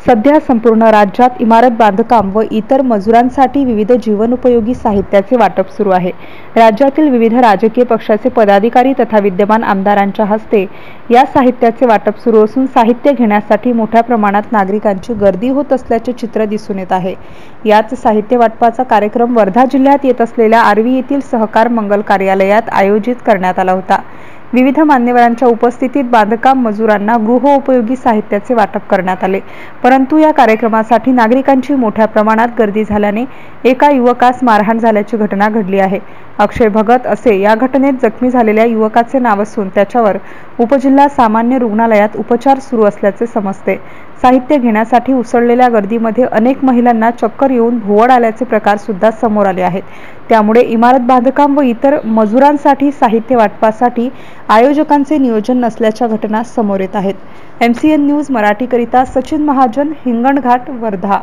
सध्या संपूर्ण राज्यात इमारत बांधकाम व इतर मजुरांसाठी विविध जीवनोपयोगी साहित्याचे वाटप सुरू आहे। राज्यातील विविध राजकीय पक्षाचे पदाधिकारी तथा विद्यमान आमदारांच्या हस्ते या साहित्याचे वाटप सुरू असून साहित्य घेण्यासाठी मोठ्या प्रमाणात नागरिकांची गर्दी होत असल्याचे चित्र दिसून येत आहे। याच साहित्य वाटपाचा कार्यक्रम वर्धा जिल्ह्यात येत असलेल्या आर्वी येथील सहकार मंगल कार्यालयात आयोजित करण्यात आला होता। विविध मान्यवरांच्या उपस्थितीत बांधकाम मजुरांना गृहोपयोगी साहित्याचे वाटप करण्यात आले। परंतु या कार्यक्रमासाठी नागरिकांची मोठ्या प्रमाणात गर्दी झाल्याने एका युवकास मारहाण झाल्याची घटना घडली आहे। अक्षय भगत असे या घटनेत जखमी झालेल्या युवकाचे नाव असून त्याच्यावर उपजिल्हा सामान्य रुग्णालयात उपचार सुरू असल्याचे समजते। साहित्य घेण्यासाठी उसळलेल्या गर्दीमध्ये अनेक महिलांना चक्कर येऊन भोवळ आल्याचे प्रकार सुद्धा समोर आले आहेत। त्यामुळे इमारत बांधकाम व इतर मजुरांसाठी साहित्य वाटपासाठी आयोजकांचे नियोजन नसल्याच्या घटना समोर येत आहेत। MCN न्यूज मराठीकरिता सचिन महाजन, हिंगणघाट, वर्धा।